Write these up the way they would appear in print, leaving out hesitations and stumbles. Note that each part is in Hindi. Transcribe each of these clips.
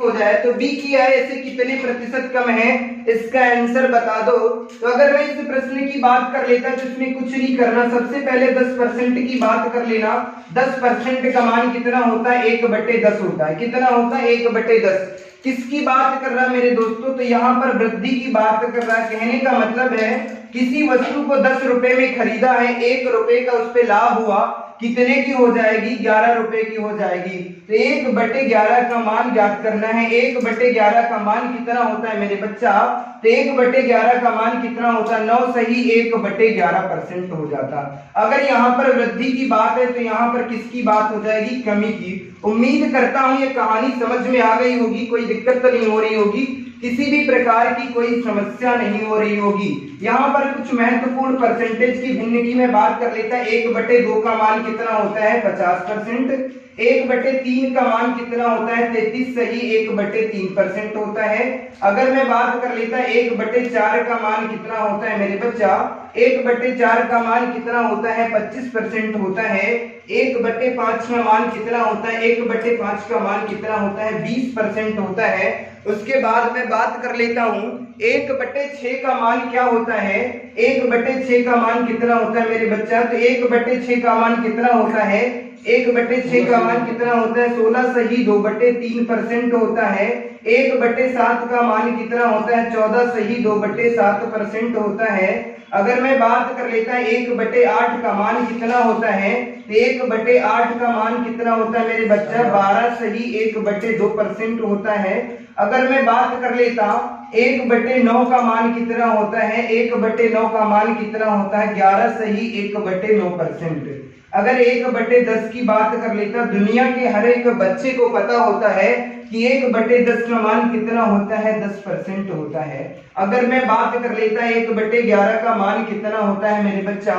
हो जाए तो बी की आय से कितने प्रतिशत कम है, इसका आंसर बता दो। तो अगर मैं इस प्रश्न की बात कर लेता तो इसमें कुछ नहीं करना, सबसे पहले 10% की बात कर लेना। 10% का मान कितना होता है, 1/10 होता है। कितना होता है, 1/10। किसकी बात कर रहा है मेरे दोस्तों, तो यहाँ पर वृद्धि की बात कर रहा है। कहने का मतलब है किसी वस्तु को 10 रुपए में खरीदा है, 1 रुपए का उस पे लाभ हुआ, कितने की हो जाएगी, 11 रुपए की हो जाएगी। तो 1/11 का मान ज्ञात करना है। 1/11 का मान कितना होता है मेरे बच्चा, तो 1/11 का मान कितना होता है, 9 सही 1/11% हो जाता। अगर यहाँ पर वृद्धि की बात है तो यहाँ पर किसकी बात हो जाएगी, कमी की। उम्मीद करता हूं ये कहानी समझ में आ गई होगी, कोई दिक्कत तो नहीं हो रही होगी, किसी भी प्रकार की कोई समस्या नहीं हो रही होगी। यहाँ पर कुछ महत्वपूर्ण परसेंटेज की भिन्न की मैं बात कर लेता। 1/2 का मान कितना होता है, 50%। 1/3 का मान कितना होता है, 33 सही 1/3% होता है। अगर मैं बात कर लेता 1/4 का मान कितना होता है मेरे बच्चा, 1/4 का मान कितना होता है, 25% होता है। 1/5 का मान कितना होता है, 1/5 का मान कितना होता है, 20% होता है। उसके बाद मैं बात कर लेता हूं 1/6 का मान क्या होता है, 1/6 का मान कितना होता है मेरे बच्चा, तो 1/6 का मान कितना होता है, 1/6 का मान कितना होता है, 16 सही 2/3% होता है। 1/7 का मान कितना होता है, 14 सही 2/7% होता है। अगर मैं बात कर लेता है 1/8 का मान कितना होता है, तो 1/8 का मान कितना होता है मेरे बच्चा, 12 सही 1/2% होता है। अगर मैं बात कर लेता 1/9 का मान कितना होता है, 1/9 का मान कितना होता है, 11 सही 1/9%। अगर 1/10 की बात कर लेता, दुनिया के हर एक बच्चे को पता होता है कि 1/10 का मान कितना होता है, 10% होता है। अगर मैं बात कर लेता 1/11 का मान कितना होता है मेरे बच्चा,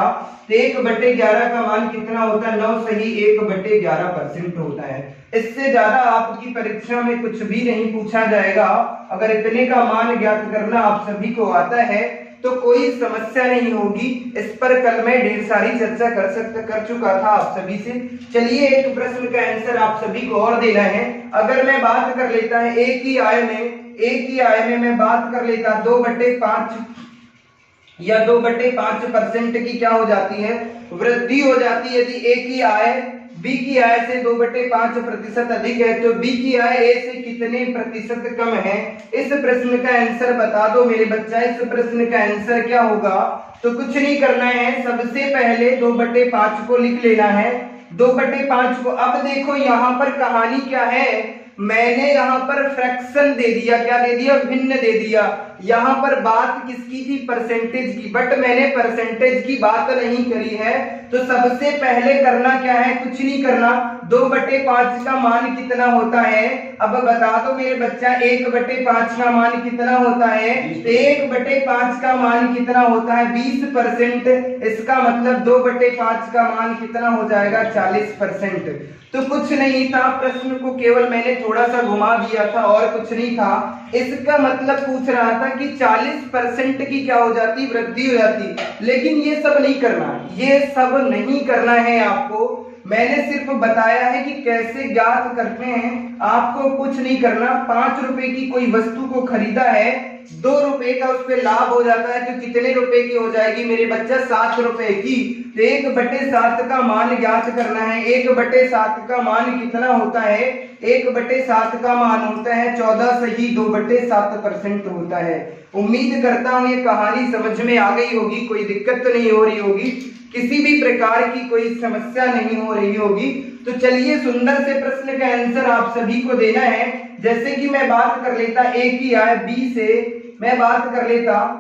तो 1/11 का मान कितना होता है, 9 सही 1/11% होता है। इससे ज्यादा आपकी परीक्षा में कुछ भी नहीं पूछा जाएगा। अगर इतने का मान ज्ञात करना आप सभी को आता है तो कोई समस्या नहीं होगी। इस पर कल मैं ढेर सारी चर्चा कर चुका था आप सभी से। चलिए एक प्रश्न का आंसर आप सभी को और देना है। अगर मैं बात कर लेता है एक ही आय में मैं बात कर लेता 2/5 या 2/5% की क्या हो जाती है, वृद्धि हो जाती है। यदि ए की आय बी की आय से 2/5% अधिक है तो बी की आय ए से कितने प्रतिशत कम है, इस प्रश्न का आंसर बता दो मेरे बच्चा। इस प्रश्न का आंसर क्या होगा, तो कुछ नहीं करना है, सबसे पहले 2/5 को लिख लेना है। 2/5 को, अब देखो यहाँ पर कहानी क्या है, मैंने यहाँ पर फ्रैक्शन दे दिया, क्या दे दिया, भिन्न दे दिया। यहाँ पर बात किसकी थी, परसेंटेज की, बट मैंने परसेंटेज की बात नहीं करी है। तो सबसे पहले करना क्या है, कुछ नहीं करना, 2/5 का मान कितना होता है, अब बता दो मेरे बच्चा। 1/5 का मान कितना होता है, तो 1/5 का मान कितना होता है, 20%। इसका मतलब 2/5 का मान कितना हो जाएगा, 40%। तो कुछ नहीं था, प्रश्न को केवल मैंने थोड़ा सा घुमा दिया था और कुछ नहीं था। इसका मतलब पूछ रहा था कि 40% की क्या हो जाती, वृद्धि हो जाती। लेकिन ये सब नहीं करना, ये सब नहीं करना है आपको। मैंने सिर्फ बताया है कि कैसे ज्ञात करते हैं, आपको कुछ नहीं करना। 5 रुपए की कोई वस्तु को खरीदा है, 2 रुपए का उस पर लाभ हो जाता है तो कितने रुपए की हो जाएगी मेरे बच्चा, 7 रुपए की। तो 1/7 का मान ज्ञात करना है। 1/7 का मान कितना होता है, 1/7 का मान होता है 14 सही 2/7% होता है। उम्मीद करता हूं ये कहानी समझ में आ गई होगी, कोई दिक्कत तो नहीं हो रही होगी, किसी भी प्रकार की कोई समस्या नहीं हो रही होगी। तो चलिए सुंदर से प्रश्न का आंसर आप सभी को देना है। जैसे कि मैं बात कर लेता ए की आय बी से, मैं बात कर लेता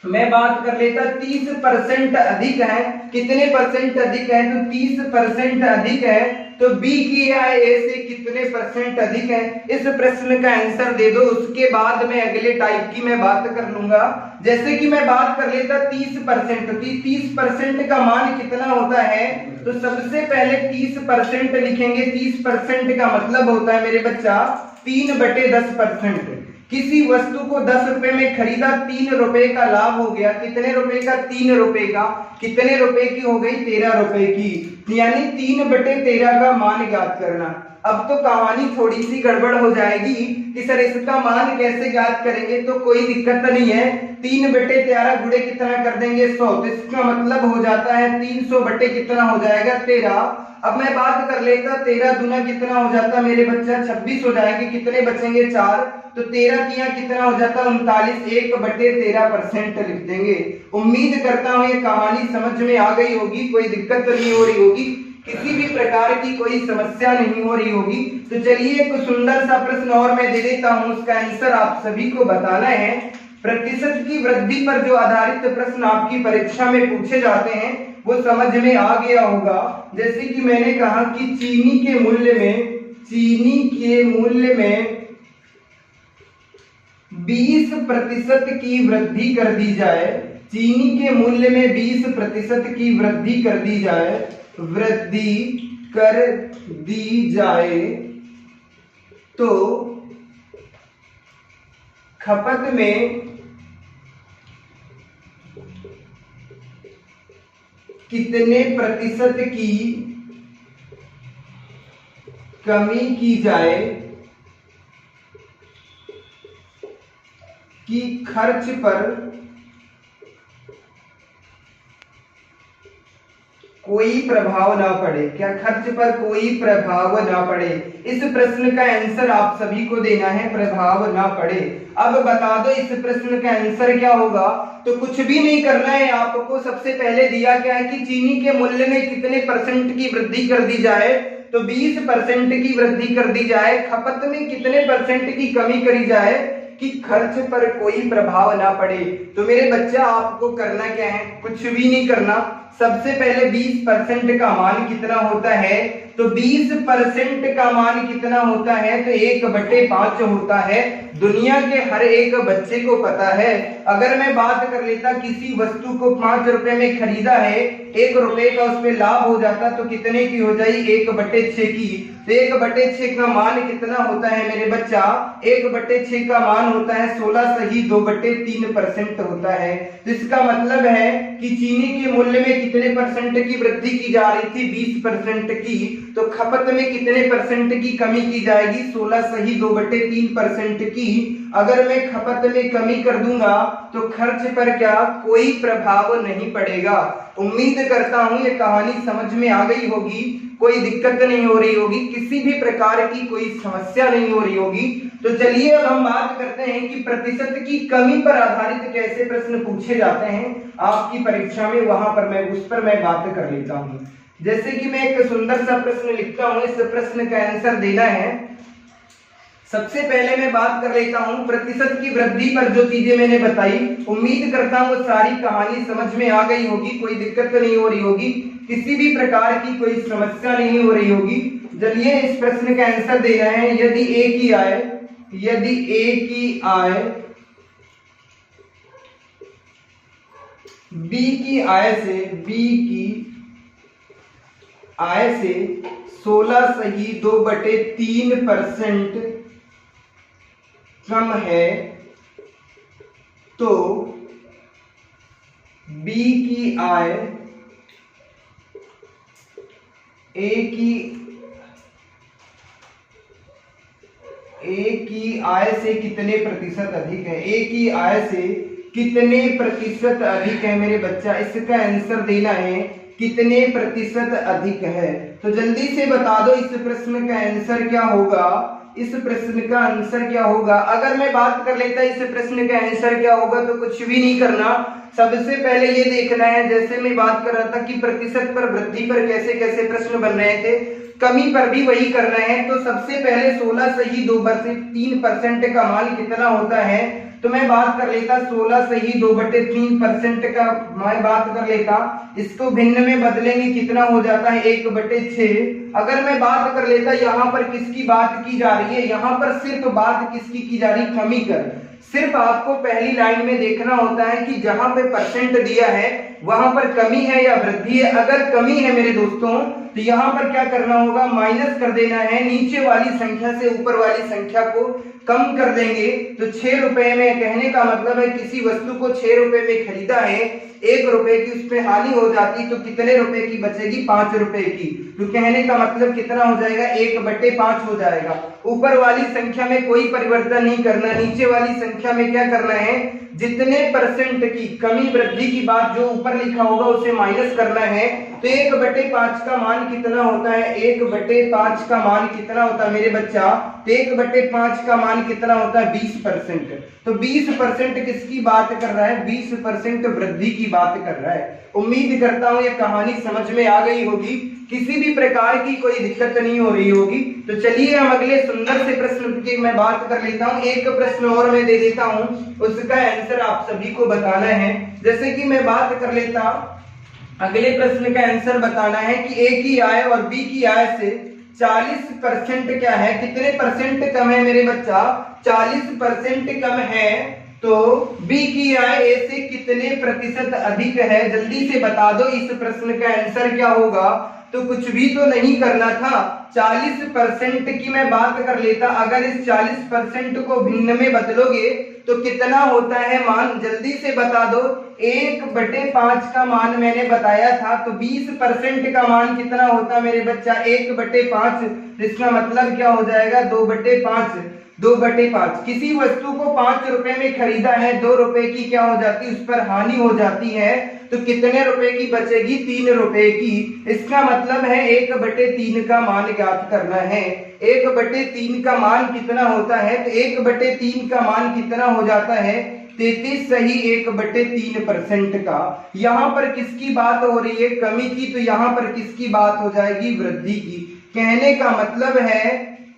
30% अधिक है। कितने परसेंट अधिक है, तो 30% अधिक है। तो बी की आय ए से कितने परसेंट अधिक है, इस प्रश्न का आंसर दे दो। उसके बाद में अगले टाइप की मैं बात कर लूंगा। जैसे कि मैं बात कर लेता 30%, 30% का मान कितना होता है, तो सबसे पहले 30% लिखेंगे। 30% का मतलब होता है मेरे बच्चा 3/10%। किसी वस्तु को 10 रुपए में खरीदा, 3 रुपए का लाभ हो गया। कितने रुपए का, 3 रुपए का। कितने रुपए की हो गई, 13 रुपए की। यानी 3/13 का मान ज्ञात करना। अब तो कहानी थोड़ी सी गड़बड़ हो जाएगी कि सर इसका मान कैसे ज्ञात करेंगे, तो कोई दिक्कत नहीं है। 3/13 गुणे कितना कर देंगे 100, तो इसका मतलब हो जाता है 300 बटे कितना हो जाएगा 13। अब मैं बात कर लेता 13 दूना कितना हो जाता मेरे बच्चा 26 हो जाएंगे, कितने बचेंगे 4, तो 13 तिया कितना हो जाता 39, 1/13% लिख देंगे। उम्मीद करता हूं ये कहानी समझ में आ गई होगी, कोई दिक्कत नहीं हो रही होगी, किसी भी प्रकार की कोई समस्या नहीं हो रही होगी। तो चलिए एक सुंदर सा प्रश्न और मैं दे देता हूं, उसका आंसर आप सभी को बताना है। प्रतिशत की वृद्धि पर जो आधारित प्रश्न आपकी परीक्षा में पूछे जाते हैं वो समझ में आ गया होगा। जैसे कि मैंने कहा कि चीनी के मूल्य में 20% की वृद्धि कर दी जाए, चीनी के मूल्य में 20% की वृद्धि कर दी जाए, तो खपत में कितने प्रतिशत की कमी की जाए कि खर्च पर कोई प्रभाव ना पड़े। क्या खर्च पर कोई प्रभाव ना पड़े? इस प्रश्न का आंसर आप सभी को देना है, प्रभाव ना पड़े। अब बता दो इस प्रश्न का आंसर क्या होगा। तो कुछ भी नहीं करना है आपको, सबसे पहले दिया क्या है कि चीनी के मूल्य में कितने परसेंट की वृद्धि कर दी जाए, तो 20% की वृद्धि कर दी जाए। खपत में कितने परसेंट की कमी करी जाए कि खर्च पर कोई प्रभाव ना पड़े। तो मेरे बच्चा आपको करना क्या है, कुछ भी नहीं करना। सबसे पहले 20% का मान कितना होता है, तो 20% का मान कितना होता है, तो 1/5 होता है। दुनिया के हर एक बच्चे को पता है। अगर मैं बात कर लेता किसी वस्तु को 5 रुपए में खरीदा है, 1 रुपए का उसमें लाभ हो जाता, तो कितने की हो जाए 1/6 की। तो 1/6 का मान कितना होता है मेरे बच्चा, 1/6 का मान होता है 16 सही 2/3% होता है। तो इसका मतलब है कि चीनी के मूल्य में कितने परसेंट की वृद्धि की जा रही थी, 20% की, तो खपत में कितने परसेंट की कमी की जाएगी, 16 सही 2/3% की। अगर मैं खपत में कमी कर दूंगा तो खर्च पर क्या कोई प्रभाव नहीं पड़ेगा। उम्मीद करता हूं ये कहानी समझ में आ गई होगी, कोई दिक्कत नहीं हो रही होगी, किसी भी प्रकार की कोई समस्या नहीं हो रही होगी। तो चलिए अब हम बात करते हैं कि प्रतिशत की कमी पर आधारित कैसे प्रश्न पूछे जाते हैं आपकी परीक्षा में, वहां पर मैं उस पर मैं बात कर लेता हूं। जैसे कि मैं एक सुंदर सा प्रश्न लिखता हूं, इस प्रश्न का आंसर देना है। सबसे पहले मैं बात कर लेता हूं प्रतिशत की वृद्धि पर जो चीजें मैंने बताई, उम्मीद करता हूं वो सारी कहानी समझ में आ गई होगी, कोई दिक्कत नहीं हो रही होगी, किसी भी प्रकार की कोई समस्या नहीं हो रही होगी। चलिए इस प्रश्न का आंसर देना है। यदि ए की आय बी की आय से 16 सही 2/3% कम है, तो बी की आय ए की आय से कितने प्रतिशत अधिक है, ए की आय से कितने प्रतिशत अधिक है मेरे बच्चा, इसका आंसर देना है कितने प्रतिशत अधिक है। तो जल्दी से बता दो इस प्रश्न का आंसर क्या होगा, इस प्रश्न का आंसर क्या होगा। अगर मैं बात कर लेता इस प्रश्न का आंसर क्या होगा, तो कुछ भी नहीं करना, सबसे पहले ये देखना है, जैसे मैं बात कर रहा था कि प्रतिशत पर वृद्धि पर कैसे कैसे प्रश्न बन रहे थे, कमी पर भी वही करना है। तो सबसे पहले 16 सही 2/3% का मान कितना होता है, तो मैं बात कर लेता 16 सही 2/3% का मैं बात कर लेता, इसको भिन्न में बदलेंगे कितना हो जाता है 1/6। अगर मैं बात कर लेता यहाँ पर किसकी बात की जा रही है, यहाँ पर सिर्फ बात किसकी की जा रही, कमी कर। सिर्फ आपको पहली लाइन में देखना होता है कि जहां पे परसेंट दिया है वहां पर कमी है या वृद्धि है। अगर कमी है मेरे दोस्तों तो यहाँ पर क्या करना होगा, माइनस कर देना है, नीचे वाली संख्या से ऊपर वाली संख्या को कम कर देंगे। तो 6 रुपए में, कहने का मतलब है किसी वस्तु को 6 रुपए में खरीदा है, 1 रुपए की उसमें हानि हो जाती तो कितने रुपए की बचेगी, 5 रुपए की। तो कहने का मतलब कितना हो जाएगा 1/5 हो जाएगा। ऊपर वाली संख्या में कोई परिवर्तन नहीं करना, नीचे वाली संख्या में क्या करना है, जितने परसेंट की कमी वृद्धि की बात जो ऊपर लिखा होगा उसे माइनस करना है। तो 1/5 का मान कितना होता है, 1/5 का मान कितना होता है मेरे बच्चा, तो 1/5 का मान कितना होता है 20%। तो 20% किसकी बात कर रहा है, 20% वृद्धि की बात कर रहा है। उम्मीद करता हूं ये कहानी समझ में आ गई होगी, किसी भी प्रकार की कोई दिक्कत नहीं हो रही होगी। तो चलिए हम अगले सुंदर से प्रश्न की मैं बात कर लेता हूं। एक प्रश्न और मैं दे देता हूं, उसका आंसर आप सभी को बताना है। जैसे कि मैं बात कर लेता, अगले प्रश्न का आंसर बताना है कि ए की आय और बी की आय से 40% क्या है, कितने परसेंट कम है मेरे बच्चा, 40% कम है। तो बी की आय ए से कितने प्रतिशत अधिक है, जल्दी से बता दो। इस प्रश्न का आंसर क्या होगा, तो कुछ भी तो नहीं करना था, 40% की मैं बात कर लेता। अगर इस 40% को भिन्न में बदलोगे तो कितना होता है मान, जल्दी से बता दो। 1/5 का मान मैंने बताया था, तो 20% का मान कितना होता है मेरे बच्चा 1/5। इसका मतलब क्या हो जाएगा 2/5। 2/5 किसी वस्तु को 5 रुपए में खरीदा है, 2 रुपए की क्या हो जाती है, उस पर हानि हो जाती है, तो कितने रुपए की बचेगी, 3 रुपए की। इसका मतलब है 1/3 का मान ज्ञात करना है। 1/3 का मान कितना होता है, तो 1/3 का मान कितना हो जाता है 33 सही 1/3% का। यहाँ पर किसकी बात हो रही है, कमी की, तो यहाँ पर किसकी बात हो जाएगी, वृद्धि की। कहने का मतलब है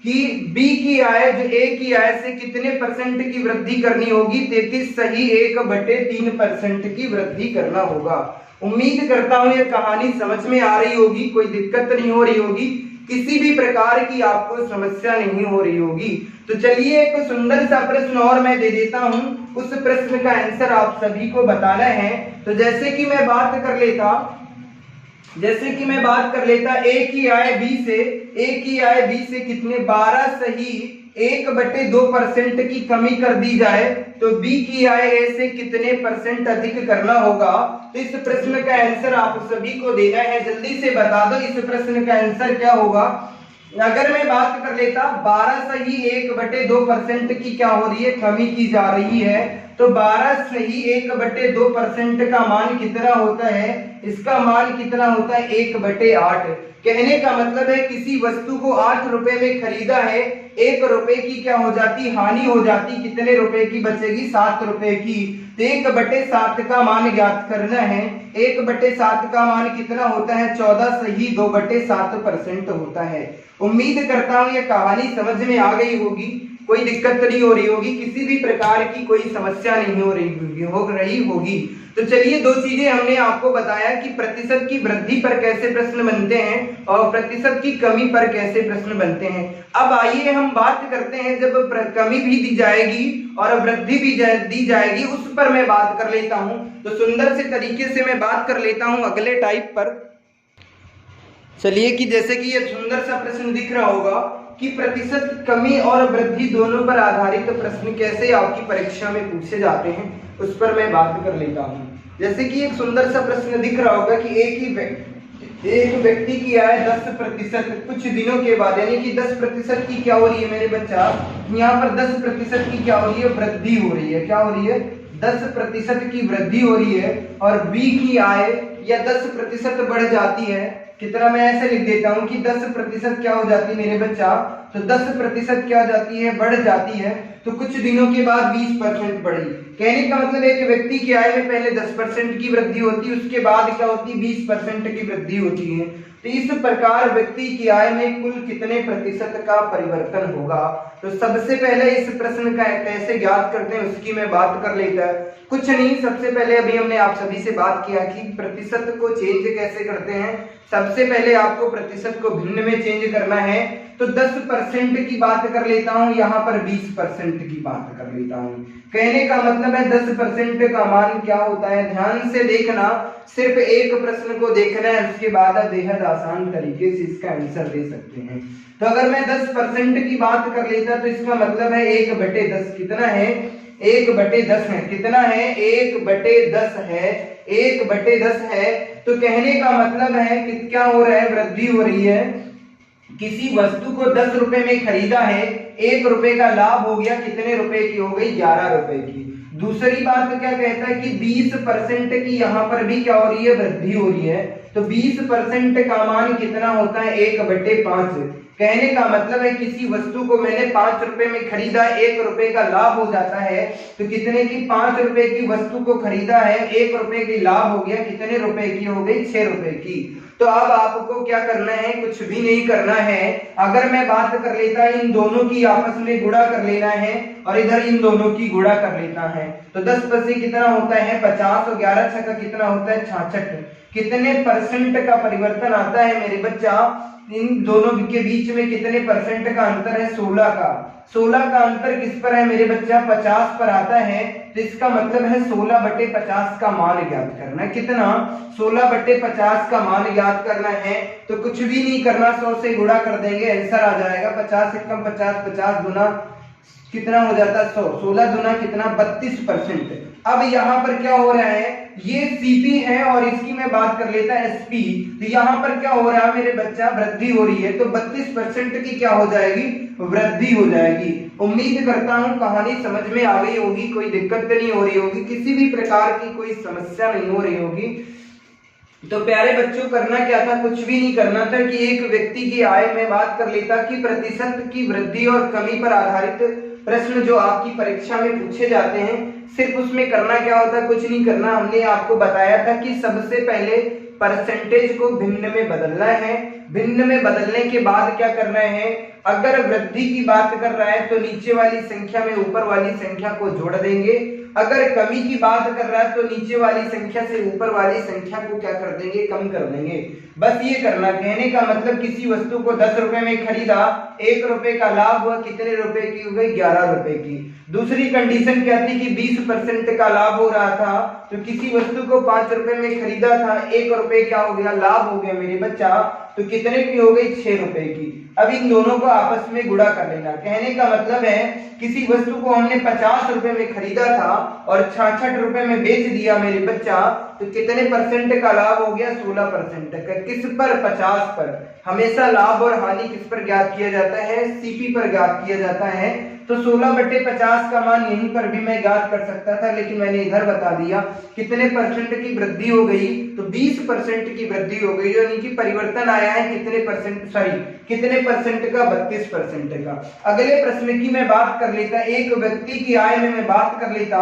कि बी की आय जो ए की आय से कितने परसेंट की वृद्धि करनी होगी, 33 सही 1/3% की वृद्धि करना होगा। उम्मीद करता हूं ये कहानी समझ में आ रही होगी, कोई दिक्कत नहीं हो रही होगी, किसी भी प्रकार की आपको समस्या नहीं हो रही होगी। तो चलिए एक सुंदर सा प्रश्न और मैं दे देता हूं, उस प्रश्न का आंसर आप सभी को बताना है। तो जैसे कि मैं बात कर लेता ए की आय बी से कितने 12 सही 1/2% की कमी कर दी जाए, तो बी की आय ए से कितने परसेंट अधिक करना होगा। तो इस प्रश्न का आंसर आप सभी को देना है, जल्दी से बता दो इस प्रश्न का आंसर क्या होगा। अगर मैं बात कर लेता 12 सही 1/2% की क्या हो रही है, कमी की जा रही है, तो 12 सही 1/2% का मान कितना होता है, इसका मान कितना होता है 1/8। कहने का मतलब है किसी वस्तु को 8 रुपए में खरीदा है, 1 रुपए की क्या हो जाती, हानि हो जाती, कितने रुपए की बचेगी 7 रुपए की। तो 1/7 का मान ज्ञात करना है। 1/7 का मान कितना होता है 14 सही 2/7% होता है। उम्मीद करता हूं ये कहानी समझ में आ गई होगी, कोई दिक्कत नहीं हो रही होगी, किसी भी प्रकार की कोई समस्या नहीं हो रही होगी। तो चलिए दो चीजें हमने आपको बताया कि प्रतिशत की वृद्धि पर कैसे प्रश्न बनते हैं और प्रतिशत की कमी पर कैसे प्रश्न बनते हैं। अब आइए हम बात करते हैं, जब कमी भी दी जाएगी और वृद्धि भी दी जाएगी, उस पर मैं बात कर लेता हूं। तो सुंदर से तरीके से मैं बात कर लेता हूं अगले टाइप पर। चलिए कि जैसे कि ये सुंदर सा प्रश्न दिख रहा होगा कि प्रतिशत कमी और वृद्धि दोनों पर आधारित प्रश्न कैसे आपकी परीक्षा में पूछे जाते हैं, उस पर मैं बात कर लेता हूं। जैसे कि एक सुंदर सा प्रश्न दिख रहा होगा कि एक व्यक्ति की आय 10% कुछ दिनों के बाद, यानी कि 10% की क्या हो रही है मेरे बच्चा, यहाँ पर 10% की क्या हो रही है, वृद्धि हो रही है। क्या हो रही है, 10% की वृद्धि हो रही है। और बी की आय या 10% बढ़ जाती है। कितना, मैं ऐसे लिख देता हूं कि 10% क्या हो जाती है मेरे बच्चा, तो 10% क्या हो जाती है, बढ़ जाती है। तो कुछ दिनों के बाद 20% बढ़ी। कहने का मतलब है कि व्यक्ति की आय में पहले 10% की वृद्धि होती है, उसके बाद क्या होती है 20% की वृद्धि होती है। तो इस प्रकार व्यक्ति की आय में कुल कितने प्रतिशत का परिवर्तन होगा। तो सबसे पहले इस प्रश्न का कैसे ज्ञात करते हैं उसकी मैं बात कर लेता है। कुछ नहीं, सबसे पहले अभी हमने आप सभी से बात किया कि प्रतिशत को चेंज कैसे करते हैं। सबसे पहले आपको प्रतिशत को भिन्न में चेंज करना है। तो 10% की बात कर लेता हूं, यहाँ पर 20% की बात कर लेता हूं। कहने का मतलब है 10% का मान क्या होता है, ध्यान से देखना, सिर्फ एक प्रश्न को देखना है, उसके बाद आप बेहद आसान तरीके से इसका आंसर दे सकते हैं। तो अगर मैं 10% की बात कर लेता तो इसका मतलब है 1/10 कितना है, 1/10 है। कितना है, 1/10 है, 1/10 है। तो कहने का मतलब है कि क्या हो रहा है, वृद्धि हो रही है। किसी वस्तु को 10 रुपए में खरीदा है, 1 रुपए का लाभ हो गया, कितने रुपए की हो गई? 11 रुपए की। दूसरी बात क्या कहता है कि 20% की यहाँ पर भी क्या हो रही है? वृद्धि हो रही है। तो 20% का मान कितना होता है? 1/5। कहने का मतलब है किसी वस्तु को मैंने 5 रुपए में खरीदा, 1 रुपए का लाभ हो जाता है, तो कितने की? 5 रुपए की वस्तु को खरीदा है, 1 रुपए की लाभ हो गया, कितने रुपए की हो गई? 6 रुपए की। तो अब आपको क्या करना है? कुछ भी नहीं करना है। अगर मैं बात कर लेता इन दोनों की आपस में गुणा कर लेना है और इधर इन दोनों की गुणा कर लेना है, तो 10 से कितना होता है? 50 और 11 6 का कितना होता है? 66। कितने परसेंट का परिवर्तन आता है मेरे बच्चा? इन दोनों के बीच में कितने परसेंट का अंतर है? 16 का। 16 का अंतर किस पर है मेरे बच्चा? 50 पर आता है। तो इसका मतलब है 16/50 का मान ज्ञात करना है। कितना? 16/50 का मान ज्ञात करना है। तो कुछ भी नहीं करना, 100 से गुणा कर देंगे, आंसर आ जाएगा 50 एकम 50, 50 गुना कितना हो जाता है? 100। 16 गुना कितना? 32%। अब यहाँ पर क्या हो रहा है? ये सीपी है और इसकी मैं बात कर लेता है एसपी। तो यहाँ पर क्या हो रहा है मेरे बच्चा? वृद्धि हो रही है। तो 32% की क्या हो जाएगी? वृद्धि हो जाएगी। उम्मीद करता हूँ कहानी समझ में आ गई होगी, कोई दिक्कत नहीं हो रही होगी, किसी भी प्रकार की कोई समस्या नहीं हो रही होगी। तो प्यारे बच्चों, करना क्या था? कुछ भी नहीं करना था कि एक व्यक्ति की आय में बात कर लेता कि प्रतिशत की वृद्धि और कमी पर आधारित प्रश्न जो आपकी परीक्षा में पूछे जाते हैं, सिर्फ उसमें करना क्या होता है? कुछ नहीं करना। हमने आपको बताया था कि सबसे पहले परसेंटेज को भिन्न में बदलना है। भिन्न में बदलने के बाद क्या करना है? अगर वृद्धि की बात कर रहा है तो नीचे वाली संख्या में ऊपर वाली संख्या को जोड़ देंगे। अगर कमी की बात कर रहा है तो नीचे वाली संख्या से ऊपर वाली संख्या को क्या कर देंगे? कम कर देंगे। बस ये करना। कहने का मतलब किसी वस्तु को 10 रुपए में खरीदा, 1 रुपए का लाभ हुआ, कितने रुपए की हो गई? 11 रुपए की। दूसरी कंडीशन क्या थी कि 20% का लाभ हो रहा था, तो किसी वस्तु को 5 रुपए में खरीदा था, 1 रुपए क्या हो गया? लाभ हो गया मेरे बच्चा, तो कितने की हो गई? 6 रुपए की। अब इन दोनों को आपस में गुणा कर लेना। कहने का मतलब है किसी वस्तु को हमने 50 रुपए में खरीदा था और 66 रुपए में बेच दिया मेरे बच्चा, तो कितने परसेंट का लाभ हो गया? 16% का। किस पर? 50 पर। हमेशा लाभ और हानि किस पर ज्ञात किया जाता है? सीपी पर ज्ञात किया जाता है। तो 16/50 का मान यहीं पर भी मैं ज्ञात कर सकता था, लेकिन मैंने इधर बता दिया। कितने परसेंट की वृद्धि हो गई? तो 20% की वृद्धि हो गई, यानी कि परिवर्तन आया है कितने परसेंट? सॉरी, कितने परसेंट का? 32% का। अगले प्रश्न की मैं बात कर लेता, एक व्यक्ति की आय में मैं बात कर लेता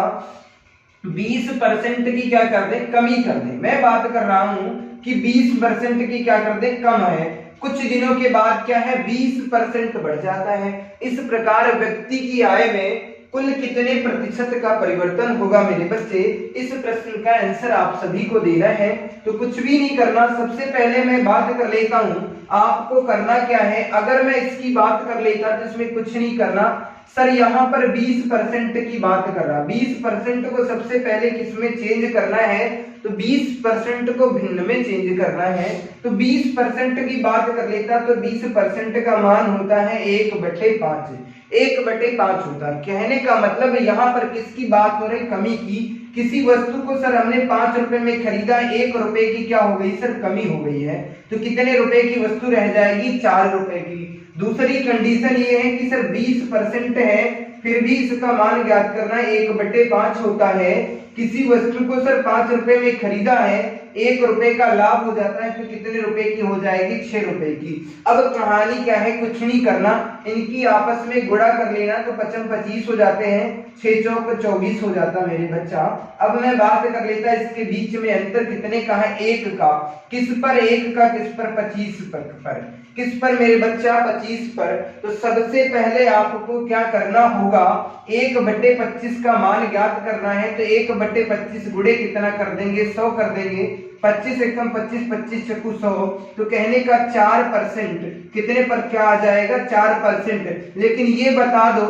20% की क्या कर दे? कमी कर दे। मैं बात कर रहा हूं कि 20% की क्या कर दे? कम है। कुछ दिनों के बाद क्या है? 20% बढ़ जाता है। इस प्रकार व्यक्ति की आय में कुल कितने प्रतिशत का परिवर्तन होगा मेरे बच्चे? इस प्रश्न का आंसर आप सभी को देना है। तो कुछ भी नहीं करना। सबसे पहले मैं बात कर लेता हूं, आपको करना क्या है? अगर मैं इसकी बात कर लेता तो इसमें कुछ नहीं करना। सर यहाँ पर 20% की बात कर रहा, 20% को सबसे पहले किसमें चेंज करना है? तो 20% को भिन्न में चेंज करना है। तो 20% की बात कर लेता तो 20% का मान होता है 1/5। 1/5 होता है। कहने का मतलब यहाँ पर किसकी बात हो रही? कमी की। किसी वस्तु को सर हमने 5 रुपए में खरीदा, 1 रुपए की क्या हो गई? सर कमी हो गई है। तो कितने रुपए की वस्तु रह जाएगी? 4 रुपए की। दूसरी कंडीशन ये है कि सर 20% है, फिर भी इसका मान ज्ञात करना 1/5 होता है। किसी वस्तु को सर 5 रुपए में खरीदा है, 1 रुपए का लाभ हो जाता है, तो कितने रुपए की हो जाएगी? 6 रुपए की। अब कहानी क्या है? कुछ नहीं करना, इनकी आपस में गुणा कर लेना। तो 55 25 हो जाते हैं, 6 चौक 24 हो जाता मेरे बच्चा। अब मैं बात कर लेता इसके बीच में अंतर कितने का है? 1 का। किस पर? 1 का। किस पर? 25 पर। किस पर मेरे बच्चा? 25 पर। तो सबसे पहले आपको क्या करना होगा? 1/25 का मान ज्ञात करना है। तो 1/25 गुणे कितना कर देंगे? 100 कर देंगे। 25 एकम 25, 25 चक्कू 100। तो कहने का 4%। कितने पर क्या आ जाएगा? 4%। लेकिन ये बता दो,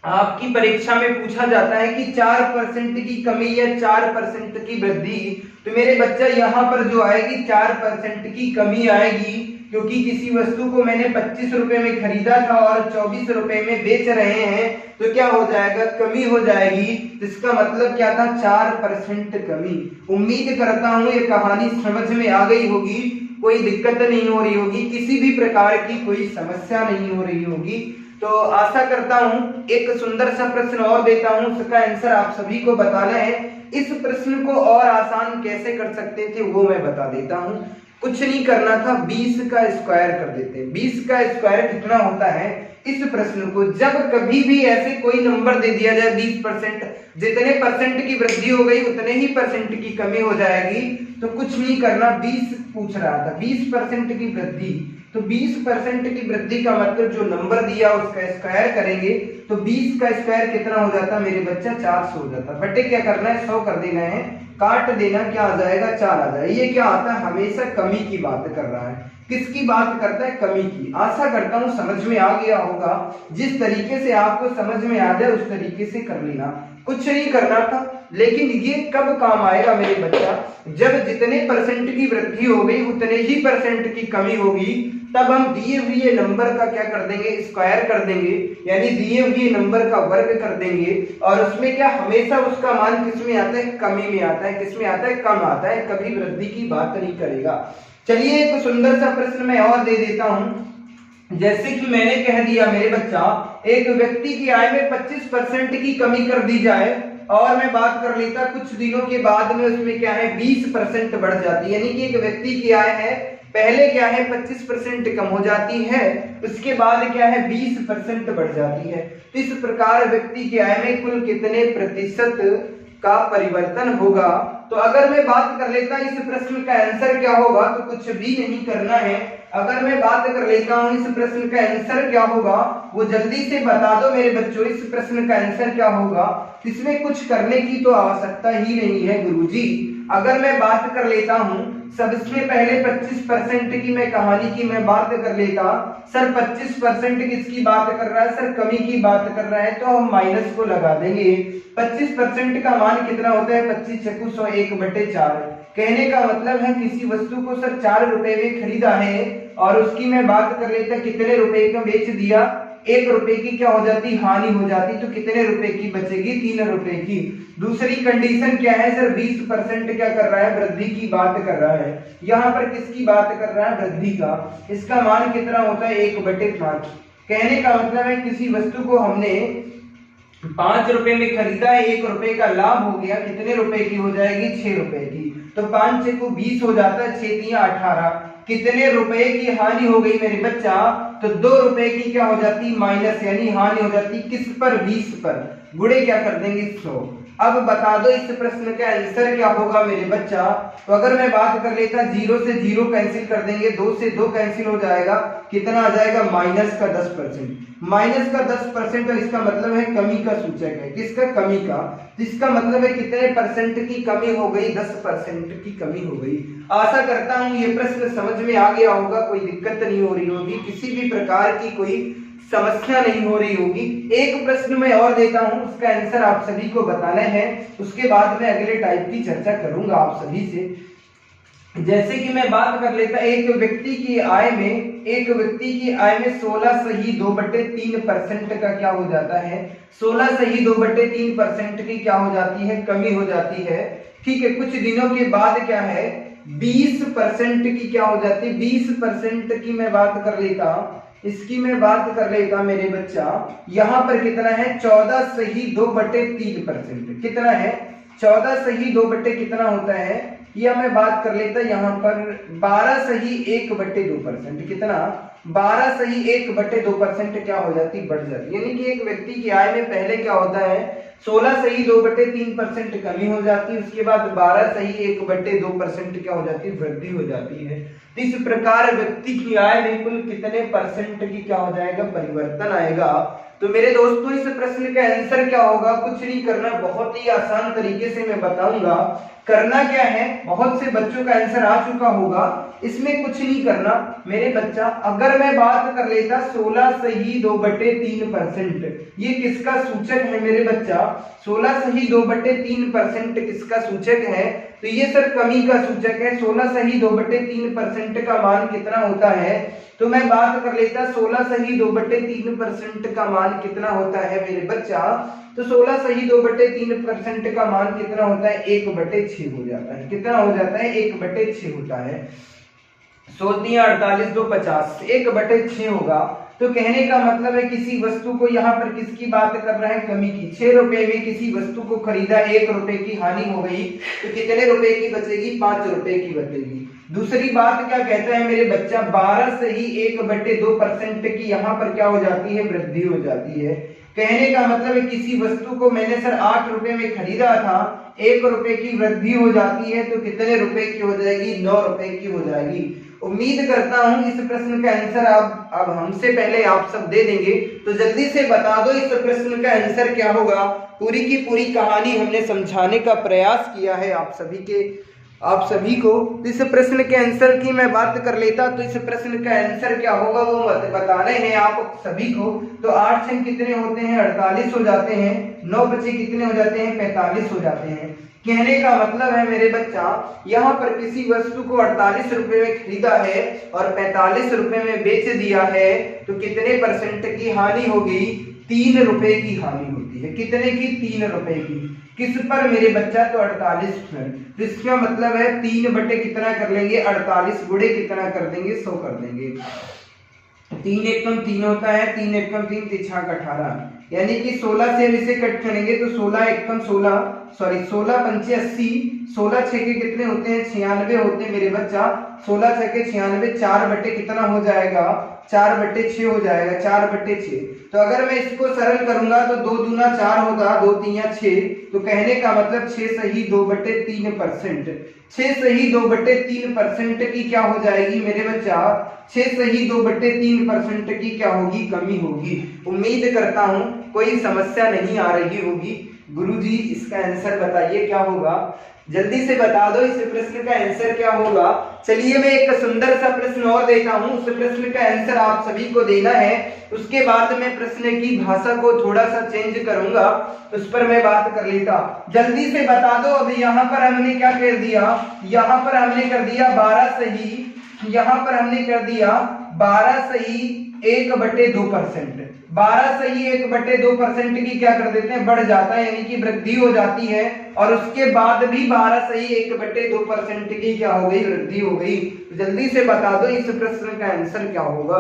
आपकी परीक्षा में पूछा जाता है कि 4% की कमी या 4% की वृद्धि, तो मेरे बच्चा यहाँ पर जो आएगी 4% की कमी आएगी, क्योंकि किसी वस्तु को मैंने 25 रुपए में खरीदा था और 24 रुपए में बेच रहे हैं, तो क्या हो जाएगा? कमी हो जाएगी। इसका मतलब क्या था? 4% कमी। उम्मीद करता हूं ये कहानी समझ में आ गई होगी। कोई दिक्कत नहीं हो रही होगी, किसी भी प्रकार की कोई समस्या नहीं हो रही होगी। तो आशा करता हूं एक सुंदर सा प्रश्न और देता हूं, उसका आंसर आप सभी को बताना है। इस प्रश्न को और आसान कैसे कर सकते थे वो मैं बता देता हूं। कुछ नहीं करना था, 20 का स्क्वायर कर देते। 20 का स्क्वायर कितना होता है, इस प्रश्न को जब कभी भी ऐसे कोई नंबर दे दिया जाए 20%, जितने परसेंट की वृद्धि हो गई उतने ही परसेंट की कमी हो जाएगी। तो कुछ नहीं करना, 20 पूछ रहा था, 20% की वृद्धि, तो 20% की वृद्धि का मतलब जो नंबर दिया उसका स्क्वायर करेंगे तो 20 का स्क्वायर कितना हो जाता मेरे बच्चा, 400 हो जाता। बटे क्या करना है, 100 कर देना है, काट देना, क्या आ जाएगा, 4 आ जाएगा। ये क्या आता है, हमेशा कमी की बात कर रहा है। किसकी बात करता है, कमी की। आशा करता हूं समझ में आ गया होगा। जिस तरीके से आपको समझ में आ जाए उस तरीके से कर लेना, कुछ नहीं करना था। लेकिन ये कब काम आएगा मेरे बच्चा, जब जितने परसेंट की वृद्धि हो गई उतने ही परसेंट की कमी होगी, तब हम दिए हुए नंबर का क्या कर देंगे, स्क्वायर कर देंगे, यानी दिए हुए नंबर का वर्ग कर देंगे। और उसमें क्या हमेशा उसका मान किस में आता है, कमी में आता है। किस में आता है, कम आता है, कभी वृद्धि की बात नहीं करेगा। चलिए एक सुंदर सा प्रश्न मैं और दे देता हूं। जैसे कि मैंने कह दिया मेरे बच्चा, एक व्यक्ति की आय में 25% की कमी कर दी जाए और मैं बात कर लेता कुछ दिनों के बाद में उसमें क्या है 20% बढ़ जाती है। यानी कि एक व्यक्ति की आय है, पहले क्या है 25% कम हो जाती है, उसके बाद क्या है 20% बढ़ जाती है। तो इस प्रकार व्यक्ति की आय में कुल कितने प्रतिशत का परिवर्तन होगा। तो अगर मैं बात कर लेता इस प्रश्न का आंसर क्या होगा, तो कुछ भी नहीं करना है। अगर मैं बात कर लेता हूं इस प्रश्न का आंसर क्या होगा, वो जल्दी से बता दो मेरे बच्चों, इस प्रश्न का आंसर क्या होगा। इसमें कुछ करने की तो आवश्यकता ही नहीं है गुरुजी। अगर मैं बात कर लेता हूं सबसे पहले 25% की मैं कहानी की मैं बात कर लेता। सर 25% किसकी बात कर रहा है, सर कमी की बात कर रहा है, तो हम माइनस को लगा देंगे। 25% का मान कितना होता है, 25 छक्कू 100 1/4। कहने का मतलब है किसी वस्तु को सर 4 रुपए में खरीदा है और उसकी मैं बात कर लेता कितने रुपए का बेच दिया, 1 रुपए की क्या हो जाती, हानि हो जाती। तो कितने रुपए की बचेगी, 3 रुपए की। दूसरी कंडीशन क्या है सर, 20% क्या कर रहा है, वृद्धि की बात कर रहा है। यहाँ पर किसकी बात कर रहा है, वृद्धि का। इसका मान कितना होता है, 1/5। कहने का मतलब है किसी वस्तु को हमने 5 रुपए में खरीदा है, 1 रुपए का लाभ हो गया, कितने रुपए की हो जाएगी, 6 रुपए की। तो 5 6 को 20 हो जाता है, 6 3 18। कितने रुपए की हानि हो गई मेरे बच्चा, तो 2 रुपए की क्या हो जाती, माइनस, यानी हानि हो जाती किस पर, 20 पर। गुणे क्या कर देंगे, 100। अब बता दो इस प्रश्न का आंसर क्या होगा मेरे बच्चा। तो अगर मैं बात कर लेता 0 से 0 कैंसिल कर देंगे, 2 से 2 कैंसिल हो जाएगा, कितना आ जाएगा, माइनस का 10%। माइनस का 10% तो इसका मतलब है कमी का सूचक है, किसका, कमी का। इसका मतलब है कितने परसेंट की कमी हो गई, 10% की कमी हो गई। आशा करता हूं ये प्रश्न समझ में आ गया होगा, कोई दिक्कत नहीं हो रही होगी, किसी भी प्रकार की कोई समस्या नहीं हो रही होगी। एक प्रश्न मैं और देता हूं, उसका आंसर आप सभी को बताना है, उसके बाद मैं अगले टाइप की चर्चा करूंगा आप सभी से। जैसे कि मैं बात कर लेता एक व्यक्ति की आय में 16 सही 2/3% का क्या हो जाता है, 16 सही 2/3% की क्या हो जाती है, कमी हो जाती है। ठीक है, कुछ दिनों के बाद क्या है 20% की क्या हो जाती है, 20% की मैं बात कर लेता, इसकी मैं बात कर लेता मेरे बच्चा, यहां पर कितना है 14 सही 2/3%। कितना है, 14 सही 2 कितना होता है, या मैं बात कर लेता यहाँ पर 12 सही 1/2%। कितना, 12 सही 1/2% क्या हो जाती, बढ़ जाती। यानी कि एक व्यक्ति की आय में पहले क्या होता है 16 सही 2/3% कमी हो जाती है, उसके बाद 12 सही 1/2% क्या हो जाती है, वृद्धि हो जाती है। तो इस प्रकार व्यक्ति की आय में कुल कितने परसेंट की क्या हो जाएगा, परिवर्तन आएगा। तो मेरे दोस्तों इस प्रश्न का आंसर क्या होगा, कुछ नहीं करना, बहुत ही आसान तरीके से मैं बताऊंगा। करना क्या है, बहुत से बच्चों का आंसर आ चुका होगा, इसमें कुछ नहीं करना मेरे बच्चा। अगर मैं बात कर लेता 16 सही 2/3%, ये किसका सूचक है मेरे बच्चा, 16 सही 2/3% किसका सूचक है, तो ये सर कमी का सूचक है। 16 सही 2/3% का मान कितना होता है, तो मैं बात कर लेता 16 सही 2/3% का मान कितना होता है मेरे बच्चा, तो 16 सही 2/3% का मान कितना होता है, 1/6 हो जाता है। कितना हो जाता है, 1/6 होता है। 100 दिया 48 2 50, 1/6 होगा। तो कहने का मतलब है किसी वस्तु को यहाँ पर किसकी बात कर रहा है, कमी की। 6 रुपए में किसी वस्तु को खरीदा, 1 रुपए की हानि हो गई, तो कितने रुपए की बचेगी, 5 रुपए की बचेगी। दूसरी बात क्या कहता है मेरे बच्चा, 12 से ही 1/2% की यहाँ पर क्या हो जाती है, वृद्धि हो जाती है। कहने का मतलब है किसी वस्तु को मैंने सर 8 रुपए में खरीदा था, 1 रुपए की वृद्धि हो जाती है, तो कितने रुपए की हो जाएगी, 9 रुपए की हो जाएगी। उम्मीद करता हूं इस प्रश्न का आंसर आप अब हमसे पहले आप सब दे देंगे, तो जल्दी से बता दो इस प्रश्न का आंसर क्या होगा। पूरी की पूरी कहानी हमने समझाने का प्रयास किया है आप सभी को। इस प्रश्न के आंसर की मैं बात कर लेता, तो इस प्रश्न का आंसर क्या होगा वो बताने हैं आप सभी को। तो 8 छंग कितने होते हैं, 48 हो जाते हैं, 9 बचे कितने हो जाते हैं, 45 हो जाते हैं। कहने का मतलब है मेरे बच्चा, यहाँ पर किसी वस्तु को 48 रुपए में खरीदा है और 45 रुपए में बेच दिया है, तो कितने परसेंट की हानि होगी, 3 रुपए की हानि होती है। कितने की, 3 रुपए की। किस पर मेरे बच्चा, तो 48 पर। तो इसका मतलब है 3 बटे कितना कर लेंगे, 48 गुणे कितना कर देंगे, 100 कर देंगे। 3 एकम 3 होता है, 3 एकम 3 तिछा 18, यानी कि 16 से हम इसे कट करेंगे तो 16 एकम 16 पंचे 80, 16 छः के कितने होते हैं, 96 होते हैं मेरे बच्चा। 16 छः के 96, 4 बटे कितना हो जाएगा, 4/6 हो जाएगा, 4/6। तो अगर मैं इसको सरल करूंगा तो 2 दूना 4 होगा, 2 तीन 6। तो कहने का मतलब 6 सही 2/3%, 6 सही 2/3% की क्या हो जाएगी मेरे बच्चा, 6 सही 2/3% की क्या होगी, कमी होगी। उम्मीद करता हूं कोई समस्या नहीं आ रही होगी। गुरुजी इसका आंसर बताइए क्या होगा, जल्दी से बता दो इस प्रश्न का आंसर क्या होगा। चलिए मैं एक सुंदर सा प्रश्न और देता हूं, उस प्रश्न का आंसर आप सभी को देना है। उसके बाद मैं प्रश्न की भाषा को थोड़ा सा चेंज करूंगा, उस पर मैं बात कर लेता। जल्दी से बता दो। अभी यहाँ पर हमने क्या कर दिया, यहाँ पर हमने कर दिया 12 सही, यहाँ पर हमने कर दिया 12 सही 1/2%। 12 सही 1/2% की क्या कर देते हैं, बढ़ जाता है, यानी कि वृद्धि हो जाती है। और उसके बाद भी 12 सही 1/2% की क्या हो गई, वृद्धि हो गई। तो जल्दी से बता दो इस प्रश्न का आंसर क्या होगा।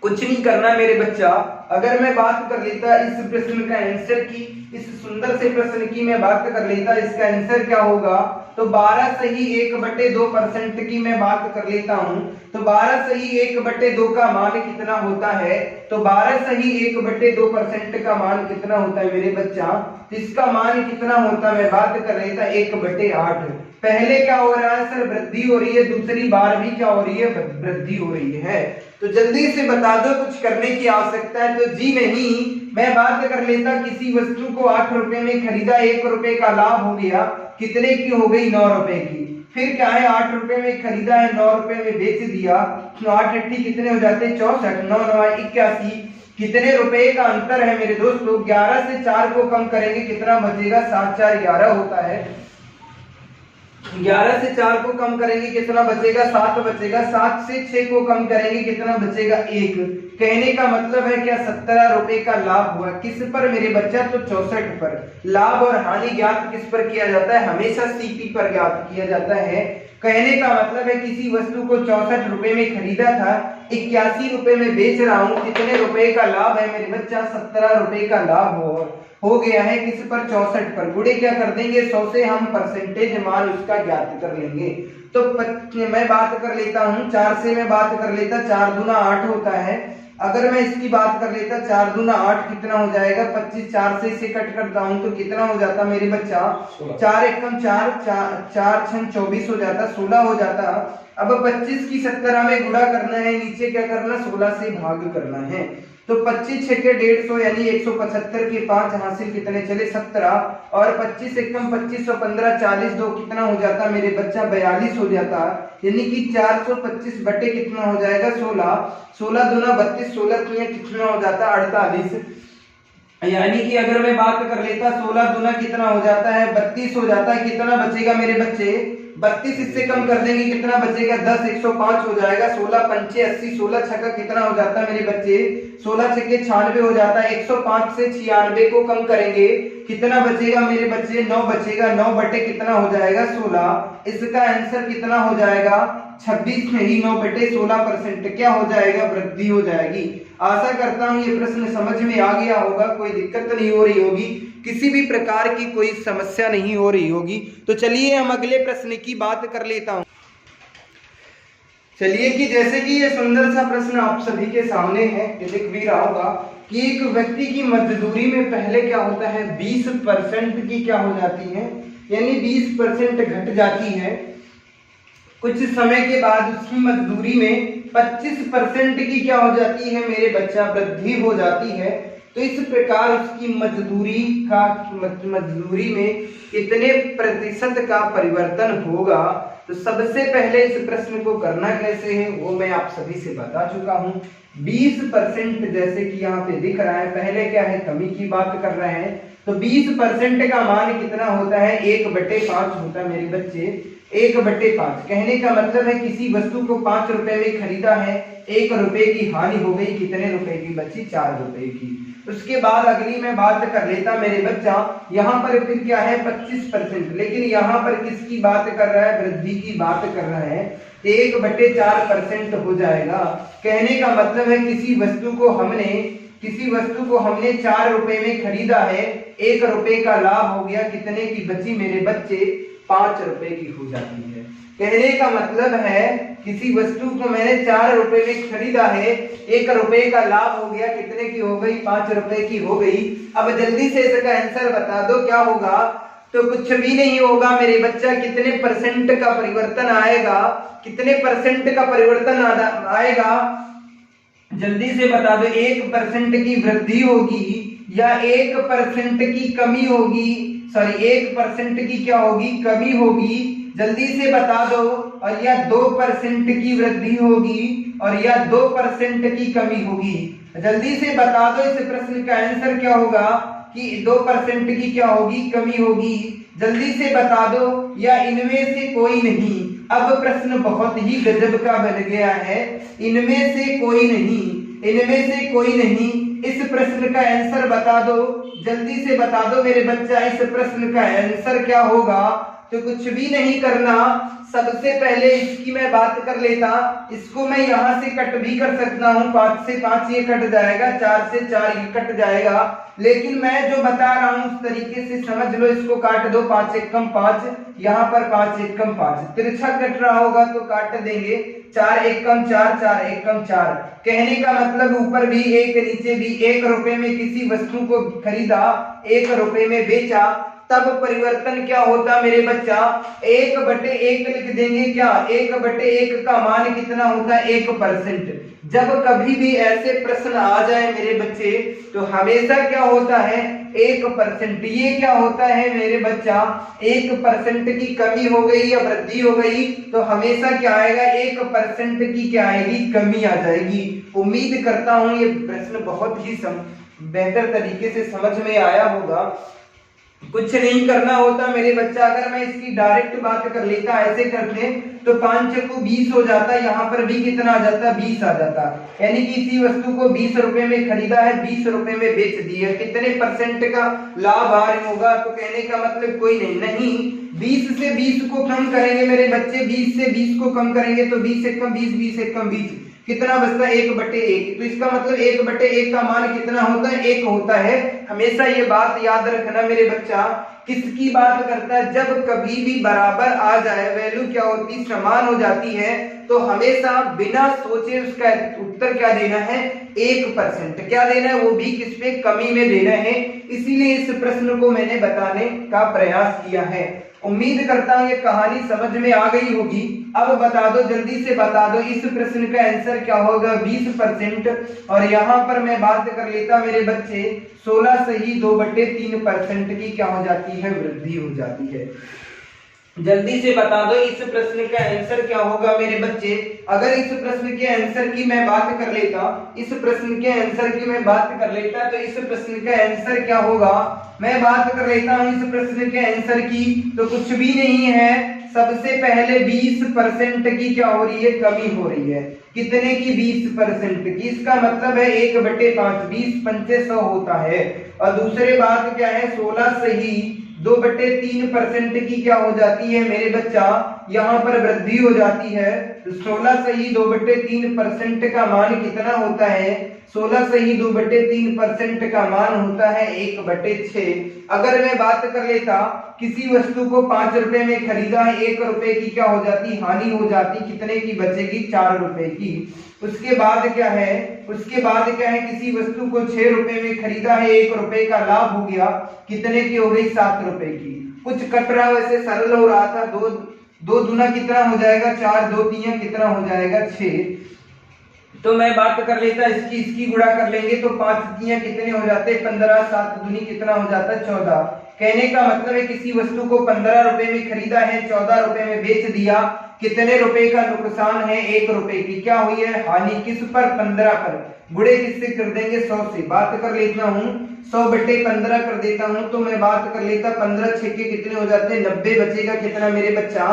कुछ नहीं करना मेरे बच्चा। अगर मैं बात कर लेता इस प्रश्न का आंसर की, इस सुंदर से प्रश्न की मैं बात कर लेता, इसका आंसर क्या होगा, तो 12 सही 1/2% की मैं बात कर लेता हूं। तो 12 सही 1/2 का मान कितना होता है, तो 12 सही 1/2% का मान कितना होता है मेरे बच्चा, इसका मान कितना होता है, मैं बात कर लेता 1/8। पहले क्या हो रहा है सर, वृद्धि हो रही है, दूसरी बार भी क्या हो रही है, वृद्धि हो रही है। तो जल्दी से बता दो, कुछ करने की आवश्यकता है तो जी नहीं। मैं बात कर लेता, किसी वस्तु को 8 रुपए में खरीदा, 1 रुपए का लाभ हो गया, कितने की हो गई, 9 रुपए की। फिर क्या है, 8 रुपए में खरीदा है, 9 रुपए में बेच दिया, तो 8 8 कितने हो जाते हैं, 64, 9 9 81, कितने रुपए का अंतर है मेरे दोस्तों। 11 से 4 को कम करेंगे कितना बचेगा, 7 4 11 होता है। 11 से 4 को कम करेंगे कितना बचेगा, 7 बचेगा। 7 से 6 को कम करेंगे कितना बचेगा, 1। कहने का मतलब है क्या, 17 रुपए का लाभ हुआ। किस पर मेरे बच्चा, तो 64 पर। लाभ और हानि ज्ञात किस पर किया जाता है, हमेशा सीपी पर ज्ञात किया जाता है। कहने का मतलब है किसी वस्तु को 64 रुपए में खरीदा था, 81 रुपए में बेच रहा हूं, कितने रुपए का लाभ है मेरे बच्चा, 17 रुपए का लाभ हो गया है। किस पर, 64 पर। गुणे क्या कर देंगे, 100 से हम परसेंटेज मान उसका ज्ञात कर लेंगे। तो मैं बात कर लेता हूं 4 से, मैं बात कर लेता 4 दूना 8 होता है। अगर मैं इसकी बात कर लेता 4 दूना 8 कितना हो जाएगा, 25। 4 से इसे कट करता हूं तो कितना हो जाता मेरे बच्चा, 4 एकम 4, 4 6 24 हो जाता, 16 हो जाता। अब 25 की 17 में गुणा करना है, नीचे क्या करना, 16 से भाग करना है। तो 25 6 के 150 यानी 175 के 5 हासिल कितने चले, 17। और 25 एकम 2515, 40 2 कितना हो जाता मेरे बच्चा, 42 हो जाता। यानी कि 425 बटे कितना हो जाएगा, 16। 16 दूना 32, 16 कितना हो जाता, 48। यानी कि अगर मैं बात कर लेता 16 दूना कितना हो जाता है, 32 हो जाता है। कितना बचेगा मेरे बच्चे, 32 इससे कम कर देंगे कितना बचेगा, 10, 105 हो जाएगा। 16 पंचे 80, 16 छक्का कितना हो जाता है मेरे बच्चे, 16 छक्के 96 हो जाता है। 105 से 96 को कम करेंगे कितना बचेगा मेरे बच्चे, 9 बचेगा। 9 बटे कितना हो जाएगा, 16। इसका आंसर कितना हो जाएगा 26 नहीं 9/16% क्या हो जाएगा वृद्धि हो जाएगी। आशा करता हूं ये प्रश्न समझ में आ गया होगा, कोई दिक्कत नहीं हो रही होगी, किसी भी प्रकार की कोई समस्या नहीं हो रही होगी। तो चलिए हम अगले प्रश्न की बात कर लेता हूं। चलिए कि जैसे कि ये सुंदर सा प्रश्न आप सभी के सामने है, ये दिख भी रहा होगा कि एक व्यक्ति की मजदूरी में पहले क्या होता है 20% की क्या हो जाती है, यानी 20% घट जाती है। कुछ समय के बाद उसकी मजदूरी में 25% की क्या हो जाती है मेरे बच्चा वृद्धि हो जाती है। तो इस प्रकार उसकी मजदूरी में कितने प्रतिशत का परिवर्तन होगा। तो सबसे पहले इस प्रश्न को करना कैसे है वो मैं आप सभी से बता चुका हूं। 20% जैसे कि यहाँ पे दिख रहा है, पहले क्या है कमी की बात कर रहे हैं, तो 20% का मान कितना होता है 1/5 होता है मेरे बच्चे, 1/5। कहने का मतलब है किसी वस्तु को 5 रुपए में खरीदा है, 1 रुपए की हानि हो गई, कितने रुपए की बची 4 रुपए की। उसके बाद अगली मैं बात कर लेता मेरे बच्चा, यहाँ पर फिर क्या है 25%, लेकिन यहाँ पर किसकी बात कर रहा है वृद्धि की बात कर रहा है, 1/4% हो जाएगा। कहने का मतलब है किसी वस्तु को हमने 4 रुपए में खरीदा है, 1 रुपए का लाभ हो गया, कितने की बची मेरे बच्चे 5 रुपए की हो जाती है। कहने का मतलब है किसी वस्तु को मैंने 4 रुपए में खरीदा है, 1 रुपए का लाभ हो गया, कितने की हो गई 5 रुपए की हो गई। अब जल्दी से इसका आंसर बता दो क्या होगा। तो कुछ भी नहीं होगा मेरे बच्चा, कितने परसेंट का परिवर्तन आएगा, कितने परसेंट का परिवर्तन आएगा जल्दी से बता दो। 1% की वृद्धि होगी या 1% की कमी होगी, सॉरी 1% की क्या होगी कमी होगी, जल्दी से बता दो। और या 2% की वृद्धि होगी और या 2% की कमी होगी, जल्दी से बता दो। इस प्रश्न का आंसर क्या होगा कि 2% की क्या होगी कमी होगी, जल्दी से बता दो। या इनमें से कोई नहीं। अब प्रश्न बहुत ही गजब का बन गया है, इनमें से कोई नहीं, इनमें से कोई नहीं। इस प्रश्न का आंसर बता दो, जल्दी से बता दो मेरे बच्चा, इस प्रश्न का आंसर क्या होगा। तो कुछ भी नहीं करना, सबसे पहले इसकी मैं बात कर लेता, इसको मैं यहाँ से कट भी कर सकता हूँ, 5 से 5 ये कट जाएगा, 4 से 4 ये कट जाएगा, लेकिन मैं जो बता रहा हूँ उस तरीके से समझ लो। इसको काट दो, 5 एकम 5, यहाँ पर 5 एकम 5, तिरछा कट रहा होगा तो काट देंगे, 4 एकम 4, 4 एकम 4। कहने का मतलब ऊपर भी 1 नीचे भी, 1 रुपए में किसी वस्तु को खरीदा, 1 रुपए में बेचा, तब परिवर्तन क्या होता मेरे बच्चा 1/1 लिख देंगे। क्या 1/1 का मान कितना होता है 1%। जब कभी भी ऐसे प्रश्न आ जाए मेरे बच्चे तो हमेशा क्या होता है 1%। ये क्या होता है मेरे बच्चा 1% की कमी हो गई या वृद्धि हो गई तो हमेशा क्या आएगा 1% की क्या आएगी कमी आ जाएगी। उम्मीद करता हूं ये प्रश्न बहुत ही बेहतर तरीके से समझ में आया होगा। कुछ नहीं करना होता मेरे बच्चा, अगर मैं इसकी डायरेक्ट बात कर लेता ऐसे करते तो 5 को 20 हो जाता, यहाँ पर भी कितना आ जाता 20 आ जाता। यानी कि इसी वस्तु को 20 रुपए में खरीदा है, 20 रुपए में बेच दिया, कितने परसेंट का लाभ आ रहा होगा। तो कहने का मतलब कोई नहीं 20 से 20 को कम करेंगे मेरे बच्चे, 20 से 20 को कम करेंगे तो 20 एकम 20, 20 एकम 20, कितना बचता है 1/1। तो इसका मतलब 1/1 का मान कितना होता है 1 होता है। हमेशा ये बात याद रखना मेरे बच्चा, किसकी बात करता है जब कभी भी बराबर आ जाए, वैल्यू क्या होती समान हो जाती है तो हमेशा बिना सोचे उसका उत्तर क्या देना है 1%। क्या देना है वो भी किस पे कमी में देना है। इसीलिए इस प्रश्न को मैंने बताने का प्रयास किया है। उम्मीद करता हूं ये कहानी समझ में आ गई होगी। अब बता दो, जल्दी से बता दो इस प्रश्न का आंसर क्या होगा 20%। और यहाँ पर मैं बात कर लेता मेरे बच्चे 16 से ही 2/3% की क्या हो जाती है वृद्धि हो जाती है। जल्दी से बता दो इस प्रश्न का आंसर क्या होगा मेरे बच्चे। अगर इस प्रश्न के आंसर की मैं बात कर लेता, इस प्रश्न के आंसर की मैं बात कर लेता तो इस प्रश्न का आंसर क्या होगा, मैं बात कर लेता हूं इस प्रश्न के आंसर की तो कुछ भी नहीं है। सबसे पहले 20% की क्या हो रही है कमी हो रही है, कितने की 20% की। इसका मतलब है 1/5, 20 पंचे 100 होता है। और दूसरी बात क्या है 16 से ही 2/3% की क्या हो जाती है मेरे बच्चा यहाँ पर वृद्धि हो जाती है। तो 16 का मान कितना होता है? 16 का मान होता है 1/6। अगर मैं बात कर लेता किसी वस्तु को 5 रुपए में खरीदा है, 1 रुपए की क्या हो जाती? हानि हो जाती। कितने की बचेगी? 4 रुपए की। उसके बाद क्या है? किसी वस्तु को 6 रुपए में खरीदा है, 1 रुपए का लाभ हो गया। कितने की हो गई? 7 रुपए की। कुछ कट रहा वैसे सरल हो रहा था। दो दूना कितना हो जाएगा? 4, 2 तिया कितना हो जाएगा? 6। तो मैं बात कर लेता इसकी गुणा कर लेंगे तो 5 तिया कितने हो जाते? 15, 7 दूनी कितना हो जाता? 14। कहने का मतलब है किसी वस्तु को 15 रुपए में खरीदा है, 14 रुपए में बेच दिया। कितने रुपए का नुकसान है? 1 रुपए की क्या हुई है? हानि। किस पर? 15 पर। गुणे किससे कर देंगे? 100 से। बात कर लेता हूँ 100/15 कर देता हूँ। तो मैं बात कर लेता 15 छक्के कितने हो जाते हैं? 90। बचेगा कितना मेरे बच्चा?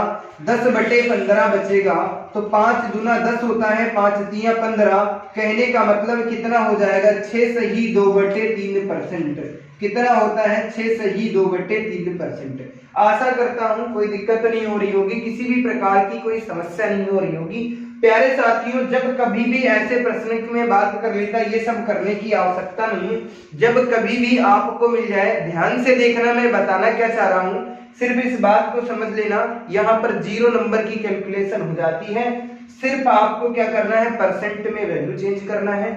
10/15 बचेगा। तो 5 दूना 10 होता है, 5 तिया 15। कहने का मतलब कितना हो जाएगा? 6 सही 2/3%। कितना होता है? 6 सही 2/3%। आशा करता हूं कोई दिक्कत नहीं हो रही होगी, किसी भी प्रकार की कोई समस्या नहीं हो रही होगी। प्यारे साथियों, जब कभी भी ऐसे प्रश्न की मैं बात कर लेता, ये सब करने की आवश्यकता नहीं। जब कभी भी आपको मिल जाए, ध्यान से देखना मैं बताना क्या चाह रहा हूं, सिर्फ इस बात को समझ लेना। यहाँ पर 0 नंबर की कैलकुलेशन हो जाती है। सिर्फ आपको क्या करना है? परसेंट में वैल्यू चेंज करना है।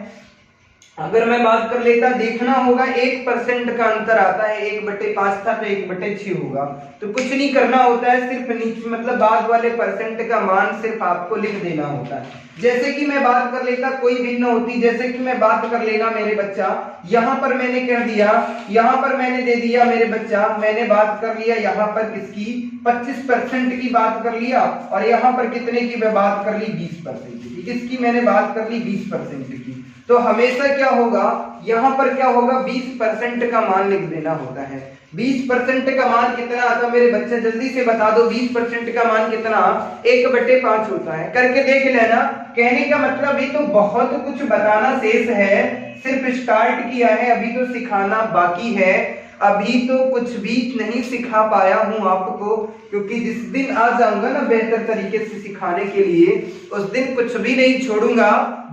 अगर मैं बात कर लेता, देखना होगा 1% का अंतर आता है। 1/5 था तो 1/6 होगा। तो कुछ नहीं करना होता है, सिर्फ नीचे मतलब बाद वाले परसेंट का मान सिर्फ आपको लिख देना होता है। जैसे कि मैं बात कर लेता कोई भिन्न होती, जैसे कि मैं बात कर लेना मेरे बच्चा, यहाँ पर मैंने कह दिया, यहाँ पर मैंने दे दिया मेरे बच्चा, मैंने बात कर लिया यहाँ पर किसकी? 25% की बात कर लिया। और यहाँ पर कितने की मैं बात कर ली? 20% की। किसकी मैंने बात कर ली? 20% की। तो हमेशा क्या होगा? यहाँ पर क्या होगा? 20% का मान लिख देना होता है। 20% का मान कितना आता है मेरे बच्चे? जल्दी से बता दो। 20% का मान कितना? 1/5 होता है। करके देख लेना। कहने का मतलब ये तो बहुत कुछ बताना शेष है, सिर्फ स्टार्ट किया है, अभी तो सिखाना बाकी है। अभी तो कुछ भी नहीं सिखा पाया हूं आपको, क्योंकि जिस दिन आ जाऊंगा ना बेहतर तरीके से सिखाने के लिए, उस दिन कुछ भी नहीं छोड़ूंगा।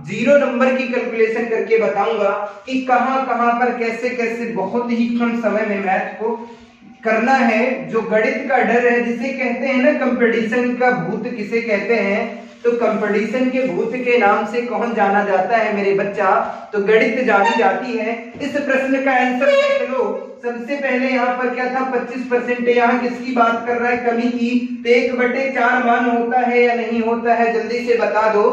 0 नंबर की कैलकुलेशन करके बताऊंगा कि कहां कहां पर कैसे कैसे बहुत ही कम समय में मैथ को करना है। जो गणित का डर है, जिसे कहते हैं ना कंपटीशन का भूत किसे कहते हैं, तो कंपटीशन के भूत के नाम से कौन जाना जाता है मेरे बच्चा? तो गणित जानी जाती है। इस प्रश्न का आंसर देख लो। सबसे पहले यहाँ पर क्या था? 25%। यहाँ किसकी बात कर रहा है? कमी की। तो 1/4 मान होता है या नहीं होता है? जल्दी से बता दो।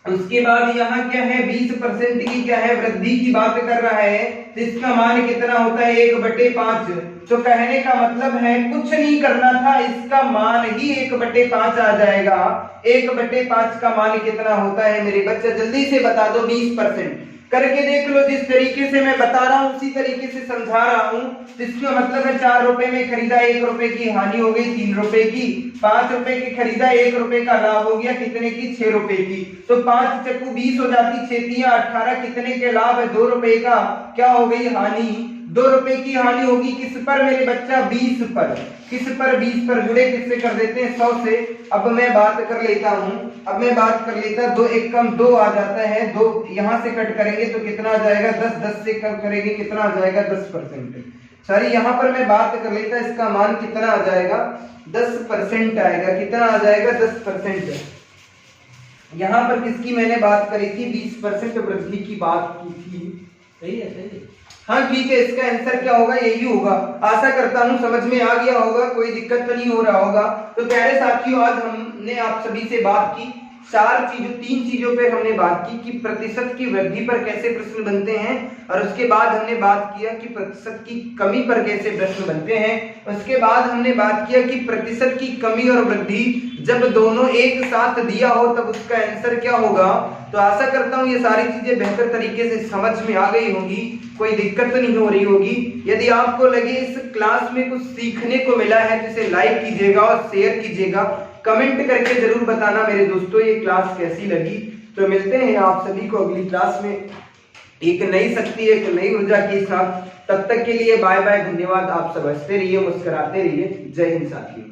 उसके बाद यहाँ क्या है? 20% की क्या है? वृद्धि की बात कर रहा है। तो इसका मान कितना होता है? 1/5। तो कहने का मतलब है कुछ नहीं करना था, इसका मान ही 1/5 आ जाएगा। 1/5 का मान कितना होता है मेरे बच्चे? जल्दी से बता दो। 20%। करके देख लो। जिस तरीके से मैं बता रहा हूँ उसी तरीके से समझा रहा हूँ। इसका मतलब है 4 रुपए में खरीदा, 1 रुपए की हानि हो गई, 3 रुपए की। 5 रुपए की खरीदा, 1 रुपए का लाभ हो गया, कितने की? 6 रुपए की। तो 5 चक्कू 20 हो जाती, 6 तिया 18, कितने के लाभ है? 2 रुपए का क्या हो गई? हानि। 2 रुपए की हानि होगी किस पर मेरे बच्चा? 20 पर। किस पर? 20 पर। जुड़े किससे कर देते हैं? 100 से। अब मैं बात कर लेता हूँ, 2 1 कम 2 आ जाता है। 2 यहाँ से कट करेंगे तो कितना आ जाएगा? 10। 10 से कम करेंगे कितना आ जाएगा? 10%। सॉरी, यहाँ पर मैं बात कर लेता, इसका मान कितना आ जाएगा? 10% आएगा। कितना आ जाएगा? 10%। यहाँ पर किसकी मैंने बात करी थी? 20% वृद्धि की बात की थी। सही है, सही है। हाँ ठीक है, इसका आंसर क्या होगा? यही होगा। आशा करता हूँ समझ में आ गया होगा, कोई दिक्कत तो नहीं हो रहा होगा। तो प्यारे साथियों, आज हमने आप सभी से बात की 3 चीजों पे हमने बात की कि प्रतिशत की वृद्धि पर कैसे प्रश्न बनते हैं, और उसके बाद हमने बात किया कि प्रतिशत की कमी पर कैसे प्रश्न बनते हैं। उसके बाद हमने बात किया कि प्रतिशत की कमी और वृद्धि जब दोनों एक साथ दिया हो तब उसका आंसर क्या होगा। तो आशा करता हूँ ये सारी चीजें बेहतर तरीके से समझ में आ गई होगी, कोई दिक्कत नहीं हो रही होगी। यदि आपको लगे इस क्लास में कुछ सीखने को मिला है तो इसे लाइक कीजिएगा और शेयर कीजिएगा। कमेंट करके जरूर बताना मेरे दोस्तों ये क्लास कैसी लगी। तो मिलते हैं आप सभी को अगली क्लास में एक नई शक्ति, एक नई ऊर्जा के साथ। तब तक के लिए बाय बाय, धन्यवाद। आप सब हंसते रहिए, मुस्कुराते रहिए। जय हिंद साथियों।